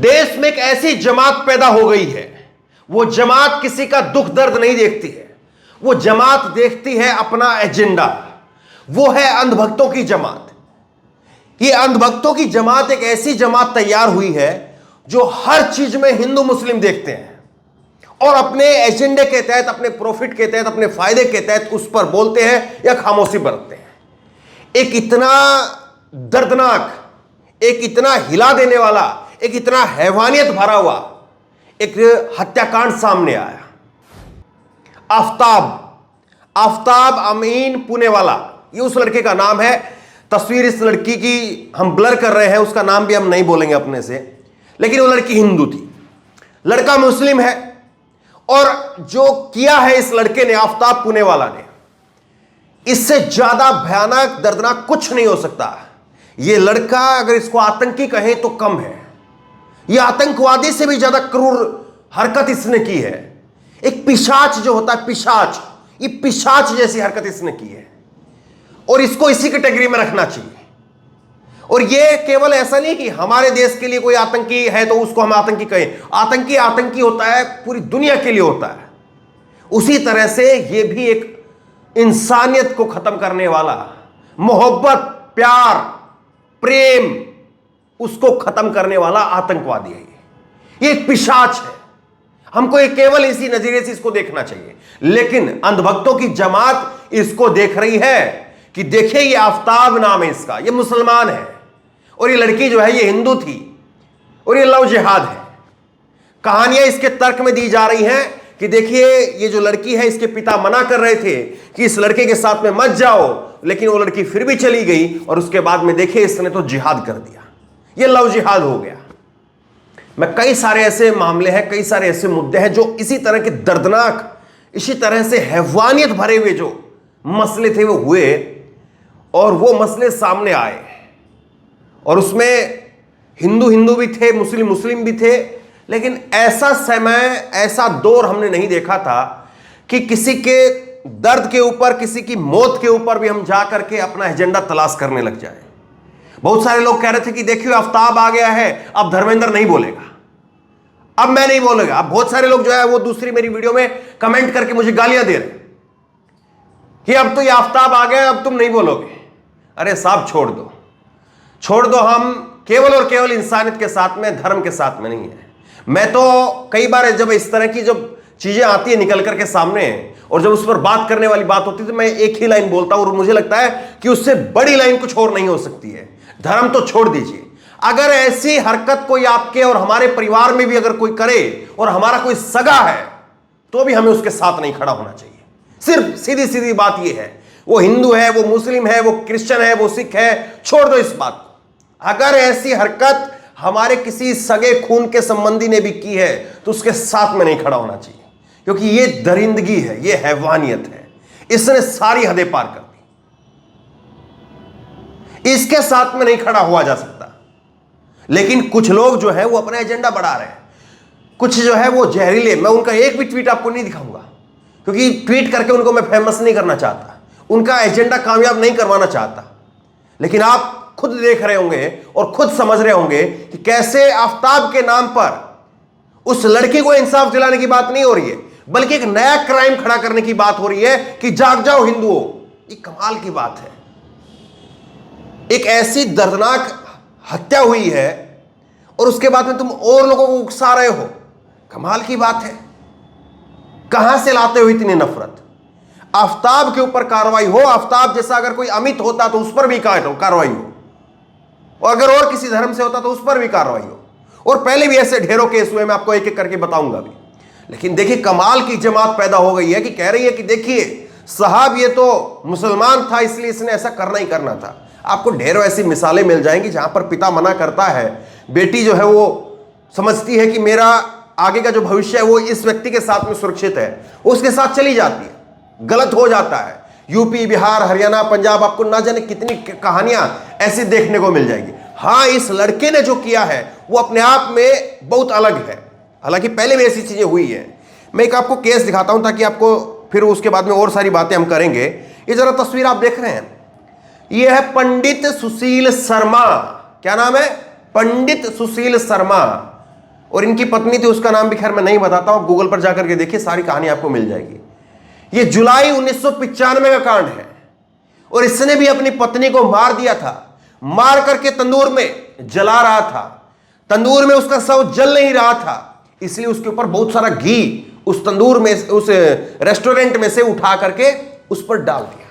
देश में एक ऐसी जमात पैदा हो गई है, वो जमात किसी का दुख दर्द नहीं देखती है, वो जमात देखती है अपना एजेंडा। वो है अंधभक्तों की जमात। ये अंधभक्तों की जमात एक ऐसी जमात तैयार हुई है जो हर चीज में हिंदू मुस्लिम देखते हैं और अपने एजेंडे के तहत, अपने प्रॉफिट के तहत, अपने फायदे के तहत उस पर बोलते हैं या खामोशी बरतते हैं। एक इतना दर्दनाक, एक इतना हिला देने वाला, एक इतना हैवानियत भरा हुआ एक हत्याकांड सामने आया। आफताब अमीन पुणे वाला, ये उस लड़के का नाम है। तस्वीर इस लड़की की हम ब्लर कर रहे हैं, उसका नाम भी हम नहीं बोलेंगे अपने से, लेकिन वो लड़की हिंदू थी, लड़का मुस्लिम है। और जो किया है इस लड़के ने, आफताब पुणे वाला ने, इससे ज्यादा भयानक दर्दनाक कुछ नहीं हो सकता। यह लड़का, अगर इसको आतंकी कहें तो कम है। यह आतंकवादी से भी ज्यादा क्रूर हरकत इसने की है। एक पिशाच जो होता है, पिशाच, ये पिशाच जैसी हरकत इसने की है और इसको इसी कैटेगरी में रखना चाहिए। और ये केवल ऐसा नहीं कि हमारे देश के लिए कोई आतंकी है तो उसको हम आतंकी कहें। आतंकी आतंकी होता है, पूरी दुनिया के लिए होता है। उसी तरह से ये भी एक इंसानियत को खत्म करने वाला, मोहब्बत, प्यार, प्रेम, उसको खत्म करने वाला आतंकवादी है। ये एक पिशाच है। हमको ये केवल इसी नजरिए से इसको देखना चाहिए। लेकिन अंधभक्तों की जमात इसको देख रही है कि देखिए ये आफताब नाम है इसका, ये मुसलमान है और ये लड़की जो है ये हिंदू थी और ये लव जिहाद है। कहानियां इसके तर्क में दी जा रही हैं कि देखिए ये जो लड़की है, इसके पिता मना कर रहे थे कि इस लड़के के साथ में मत जाओ, लेकिन वो लड़की फिर भी चली गई और उसके बाद में देखिए इसने तो जिहाद कर दिया। ये लव जिहाद हो गया। मैं कई सारे ऐसे मामले हैं, कई सारे ऐसे मुद्दे हैं जो इसी तरह के दर्दनाक, इसी तरह से हैवानियत भरे हुए जो मसले थे वो हुए और वो मसले सामने आए और उसमें हिंदू हिंदू भी थे, मुस्लिम मुस्लिम भी थे। लेकिन ऐसा समय, ऐसा दौर हमने नहीं देखा था कि किसी के दर्द के ऊपर, किसी की मौत के ऊपर भी हम जा करके अपना एजेंडा तलाश करने लग जाए। बहुत सारे लोग कह रहे थे कि देखिए आफताब आ गया है, अब धर्मेंद्र नहीं बोलेगा, अब मैं नहीं बोलेगा। अब बहुत सारे लोग जो है वो दूसरी मेरी वीडियो में कमेंट करके मुझे गालियां दे रहे कि अब तो ये आफताब आ गया, अब तुम नहीं बोलोगे। अरे साहब छोड़ दो, छोड़ दो। हम केवल और केवल इंसानियत के साथ में, धर्म के साथ में नहीं है। मैं तो कई बार जब इस तरह की जब चीजें आती है निकल करके सामने और जब उस पर बात करने वाली बात होती है तो मैं एक ही लाइन बोलता हूं और मुझे लगता है कि उससे बड़ी लाइन कुछ और नहीं हो सकती है। धर्म तो छोड़ दीजिए, अगर ऐसी हरकत कोई आपके और हमारे परिवार में भी अगर कोई करे और हमारा कोई सगा है तो भी हमें उसके साथ नहीं खड़ा होना चाहिए। सिर्फ सीधी सीधी बात यह है, वो हिंदू है, वो मुस्लिम है, वो क्रिश्चियन है, वो सिख है, छोड़ दो इस बात को। अगर ऐसी हरकत हमारे किसी सगे खून के संबंधी ने भी की है तो उसके साथ में नहीं खड़ा होना चाहिए, क्योंकि ये दरिंदगी है, ये हैवानियत है। इसने सारी हदें पार कर दी, इसके साथ में नहीं खड़ा हुआ जा सकता। लेकिन कुछ लोग जो है वो अपना एजेंडा बढ़ा रहे हैं, कुछ जो है वो जहरीले। मैं उनका एक भी ट्वीट आपको नहीं दिखाऊंगा, क्योंकि ट्वीट करके उनको मैं फेमस नहीं करना चाहता, उनका एजेंडा कामयाब नहीं करवाना चाहता। लेकिन आप खुद देख रहे होंगे और खुद समझ रहे होंगे कि कैसे आफताब के नाम पर उस लड़की को इंसाफ दिलाने की बात नहीं हो रही है, बल्कि एक नया क्राइम खड़ा करने की बात हो रही है कि जाग जाओ हिंदुओं। ये कमाल की बात है। एक ऐसी दर्दनाक हत्या हुई है और उसके बाद में तुम और लोगों को उकसा रहे हो। कमाल की बात है। कहां से लाते हो इतनी नफरत? आफताब के ऊपर कार्रवाई हो, आफताब जैसा अगर कोई अमित होता तो उस पर भी कार्रवाई हो, और अगर और किसी धर्म से होता तो उस पर भी कार्रवाई हो। और पहले भी ऐसे ढेरों केस हुए, मैं आपको एक एक करके बताऊंगा भी। लेकिन देखिए कमाल की जमात पैदा हो गई है कि कह रही है कि देखिए साहब ये तो मुसलमान था इसलिए इसने ऐसा करना ही करना था। आपको ढेरों ऐसी मिसालें मिल जाएंगी जहां पर पिता मना करता है, बेटी जो है वो समझती है कि मेरा आगे का जो भविष्य है वो इस व्यक्ति के साथ में सुरक्षित है, उसके साथ चली जाती है, गलत हो जाता है। यूपी, बिहार, हरियाणा, पंजाब, आपको ना जाने कितनी कहानियां ऐसी देखने को मिल जाएगी। हाँ, इस लड़के ने जो किया है वो अपने आप में बहुत अलग है, हालांकि पहले भी ऐसी चीजें हुई है। मैं एक आपको केस दिखाता हूं ताकि आपको फिर उसके बाद में और सारी बातें हम करेंगे। ये जरा तस्वीर आप देख रहे हैं, ये है पंडित सुशील शर्मा। क्या नाम है? पंडित सुशील शर्मा। और इनकी पत्नी थी, उसका नाम भी खैर मैं नहीं बताता हूं, गूगल पर जाकर के देखिए, सारी कहानी आपको मिल जाएगी। ये जुलाई 1995 का कांड है और इसने भी अपनी पत्नी को मार दिया था, मार करके तंदूर में जला रहा था। तंदूर में उसका शव जल नहीं रहा था, इसलिए उसके ऊपर बहुत सारा घी उस तंदूर में, उस रेस्टोरेंट में से उठा करके उस पर डाल दिया।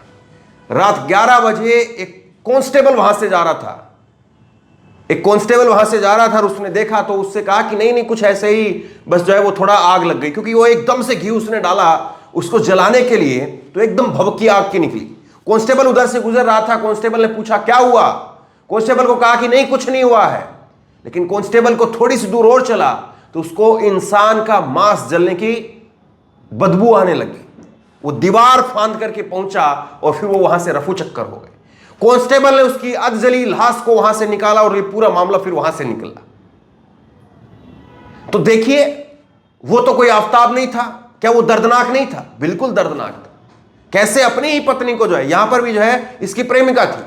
रात 11 बजे एक कांस्टेबल वहां से जा रहा था, और उसने देखा तो उससे कहा कि नहीं कुछ ऐसे ही बस जो है वो थोड़ा आग लग गई, क्योंकि वो एकदम से घी उसने डाला उसको जलाने के लिए, तो एकदम भभकी आग की निकली। कांस्टेबल उधर से गुजर रहा था, कांस्टेबल ने पूछा क्या हुआ, कांस्टेबल को कहा कि नहीं कुछ नहीं हुआ है, लेकिन कांस्टेबल को थोड़ी सी दूर और चला तो उसको इंसान का मांस जलने की बदबू आने लगी। वो दीवार फांद करके पहुंचा और फिर वो वहां से रफू चक्कर हो गए। कांस्टेबल ने उसकी अधजली लाश को वहां से निकाला और ये पूरा मामला फिर वहां से निकला। तो देखिए, वो तो कोई आफताब नहीं था, क्या वो दर्दनाक नहीं था? बिल्कुल दर्दनाक था। कैसे अपनी ही पत्नी को जो है, यहां पर भी जो है इसकी प्रेमिका थी,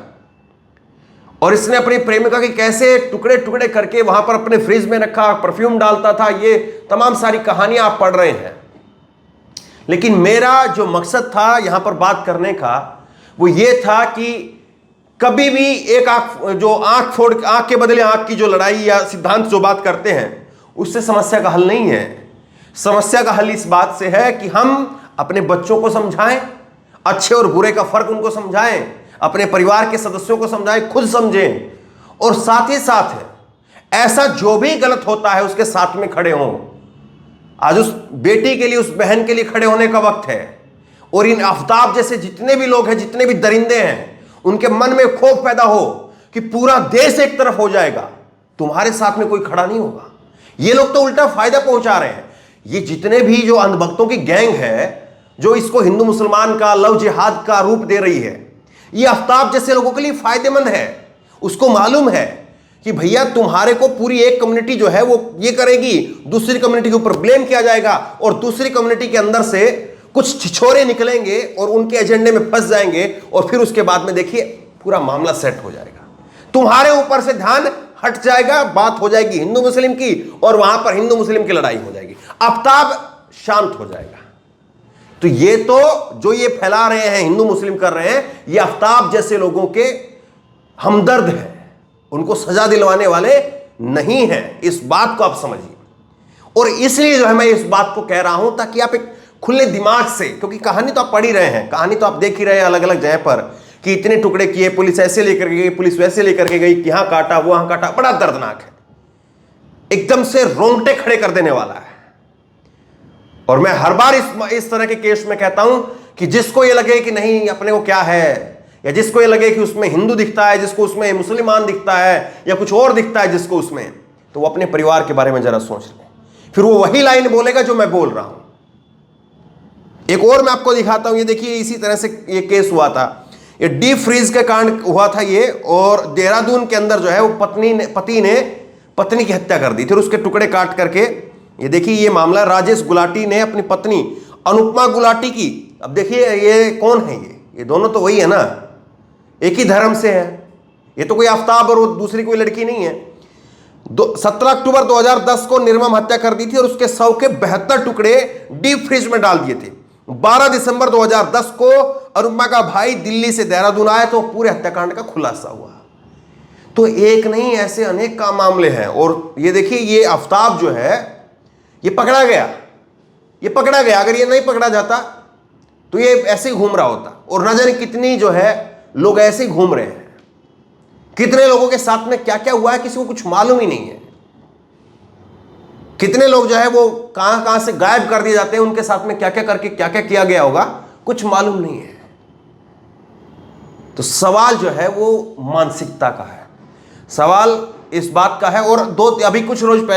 और इसने अपनी प्रेमिका की कैसे टुकड़े टुकड़े करके वहां पर अपने फ्रिज में रखा, परफ्यूम डालता था, ये तमाम सारी कहानियां आप पढ़ रहे हैं। लेकिन मेरा जो मकसद था यहां पर बात करने का वो ये था कि कभी भी एक आंख के बदले आंख की जो लड़ाई या सिद्धांत जो बात करते हैं, उससे समस्या का हल नहीं है। समस्या का हल इस बात से है कि हम अपने बच्चों को समझाएं, अच्छे और बुरे का फर्क उनको समझाएं, अपने परिवार के सदस्यों को समझाएं, खुद समझें, और साथ ही साथ ऐसा जो भी गलत होता है उसके साथ में खड़े हों। आज उस बेटी के लिए, उस बहन के लिए खड़े होने का वक्त है। और इन आफ्ताब जैसे जितने भी लोग हैं, जितने भी दरिंदे हैं, उनके मन में खौफ पैदा हो कि पूरा देश एक तरफ हो जाएगा, तुम्हारे साथ में कोई खड़ा नहीं होगा। ये लोग तो उल्टा फायदा पहुंचा रहे हैं। ये जितने भी जो अंधभक्तों की गैंग है जो इसको हिंदू मुसलमान का लव जिहाद का रूप दे रही है, ये आफ्ताब जैसे लोगों के लिए फायदेमंद है। उसको मालूम है कि भैया तुम्हारे को पूरी एक कम्युनिटी जो है वो ये करेगी, दूसरी कम्युनिटी के ऊपर ब्लेम किया जाएगा, और दूसरी कम्युनिटी के अंदर से कुछ छिछोरे निकलेंगे और उनके एजेंडे में फंस जाएंगे, और फिर उसके बाद में देखिए पूरा मामला सेट हो जाएगा। तुम्हारे ऊपर से ध्यान हट जाएगा, बात हो जाएगी हिंदू मुस्लिम की, और वहां पर हिंदू मुस्लिम की लड़ाई हो जाएगी, आफ्ताब शांत हो जाएगा। तो ये तो जो ये फैला रहे हैं, हिंदू मुस्लिम कर रहे हैं, ये आफ्ताब जैसे लोगों के हमदर्द हैं, उनको सजा दिलवाने वाले नहीं हैं। इस बात को आप समझिए। और इसलिए जो है मैं इस बात को कह रहा हूं ताकि आप एक खुले दिमाग से, क्योंकि कहानी तो आप पढ़ ही रहे हैं, कहानी तो आप देख ही रहे हैं अलग अलग जगह पर कि इतने टुकड़े किए, पुलिस ऐसे लेकर के गई, पुलिस वैसे लेकर के गई, यहां काटा वहां काटा, बड़ा दर्दनाक है, एकदम से रोंगटे खड़े कर देने वाला है। और मैं हर बार इस तरह के केस में कहता हूं कि जिसको ये लगे कि नहीं अपने को क्या है, या जिसको ये लगे कि उसमें हिंदू दिखता है, जिसको उसमें मुसलमान दिखता है, या कुछ और दिखता है जिसको उसमें, तो वो अपने परिवार के बारे में जरा सोच ले, फिर वो वही लाइन बोलेगा जो मैं बोल रहा हूं। एक और मैं आपको दिखाता हूं, ये देखिए इसी तरह से ये केस हुआ था, ये डीप फ्रीज का कांड हुआ था ये, और देहरादून के अंदर जो है वो पति ने पत्नी की हत्या कर दी, फिर उसके टुकड़े काट करके, ये देखिए ये मामला राजेश गुलाटी ने अपनी पत्नी अनुपमा गुलाटी की। अब देखिए ये कौन है, ये दोनों तो वही है ना, एक ही धर्म से है, ये तो कोई आफ्ताब और दूसरी कोई लड़की नहीं है। 17 अक्टूबर 2010 को निर्मम हत्या कर दी थी और उसके शव के 72 टुकड़े डीप फ्रीज में डाल दिए थे। 12 दिसंबर 2010 को अनुपमा का भाई दिल्ली से देहरादून आया तो पूरे हत्याकांड का खुलासा हुआ। तो एक नहीं, ऐसे अनेक का मामले हैं। और ये देखिए ये आफ्ताब जो है ये पकड़ा गया, अगर ये नहीं पकड़ा जाता तो ये ऐसे ही घूम रहा होता, और न जाने कितनी जो है लोग ऐसे ही घूम रहे हैं, कितने लोगों के साथ में क्या क्या हुआ है किसी को कुछ मालूम ही नहीं है। कितने लोग जो है वो कहां कहां से गायब कर दिए जाते हैं, उनके साथ में क्या क्या करके क्या क्या किया गया होगा कुछ मालूम नहीं है। तो सवाल जो है वो मानसिकता का है, सवाल इस बात का है। और अभी कुछ रोज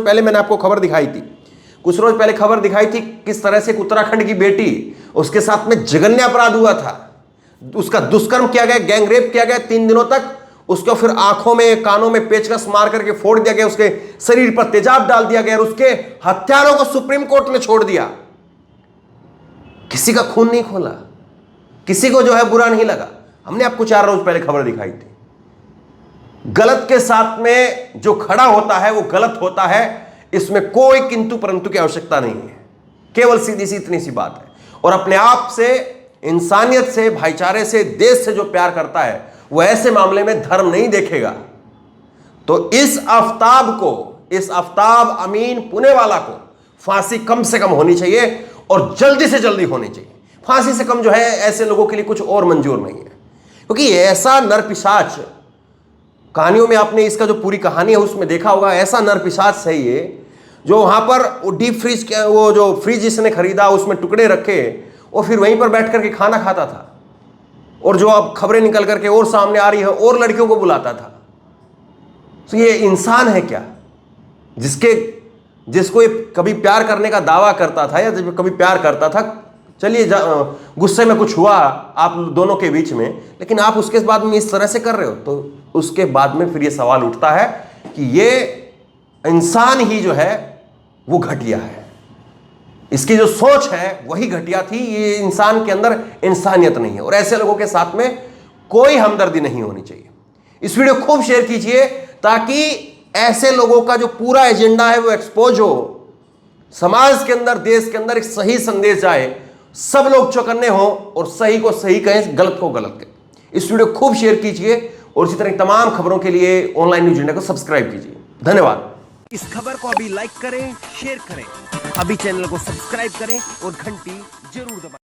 पहले मैंने आपको खबर दिखाई थी, किस तरह से उत्तराखंड की बेटी, उसके साथ में जघन्य अपराध हुआ था, उसका दुष्कर्म किया गया, गैंग रेप किया गया 3 दिनों तक, उसको फिर आंखों में कानों में पेचकस मार करके फोड़ दिया गया, उसके शरीर पर तेजाब डाल दिया गया, और उसके हत्यारों को सुप्रीम कोर्ट ने छोड़ दिया। किसी का खून नहीं खोला, किसी को जो है बुरा नहीं लगा। हमने आपको 4 रोज पहले खबर दिखाई थी। गलत के साथ में जो खड़ा होता है वो गलत होता है, इसमें कोई किंतु परंतु की आवश्यकता नहीं है, केवल सीधी सी इतनी सी बात है। और अपने आप से, इंसानियत से, भाईचारे से, देश से जो प्यार करता है वो ऐसे मामले में धर्म नहीं देखेगा। तो इस आफ्ताब अमीन पुणेवाला को फांसी कम से कम होनी चाहिए और जल्दी से जल्दी होनी चाहिए। फांसी से कम जो है ऐसे लोगों के लिए कुछ और मंजूर नहीं है, क्योंकि ऐसा नरपिशाच, कहानियों में आपने इसका जो पूरी कहानी है उसमें देखा होगा, ऐसा नरपिशाच है ये, जो वहां पर वो डीप फ्रीज के, वो जो फ्रिज इसने खरीदा उसमें टुकड़े रखे और फिर वहीं पर बैठ करके खाना खाता था। और जो अब खबरें निकल करके और सामने आ रही है, और लड़कियों को बुलाता था। तो ये इंसान है क्या, जिसको ये कभी प्यार करने का दावा करता था या जब कभी प्यार करता था, चलिए गुस्से में कुछ हुआ आप दोनों के बीच में, लेकिन आप उसके बाद में इस तरह से कर रहे हो, तो उसके बाद में फिर ये सवाल उठता है कि ये इंसान ही जो है वो घटिया है, इसकी जो सोच है वही घटिया थी, ये इंसान के अंदर इंसानियत नहीं है। और ऐसे लोगों के साथ में कोई हमदर्दी नहीं होनी चाहिए। इस वीडियो को खूब शेयर कीजिए ताकि ऐसे लोगों का जो पूरा एजेंडा है वो एक्सपोज हो, समाज के अंदर, देश के अंदर एक सही संदेश जाए, सब लोग चौकन्ने हो और सही को सही कहें, गलत को गलत कहें। इस वीडियो को खूब शेयर कीजिए और इसी तरह तमाम खबरों के लिए ऑनलाइन न्यूज़ इंडिया को सब्सक्राइब कीजिए। धन्यवाद। इस खबर को अभी लाइक करें, शेयर करें, अभी चैनल को सब्सक्राइब करें और घंटी जरूर दबाएं।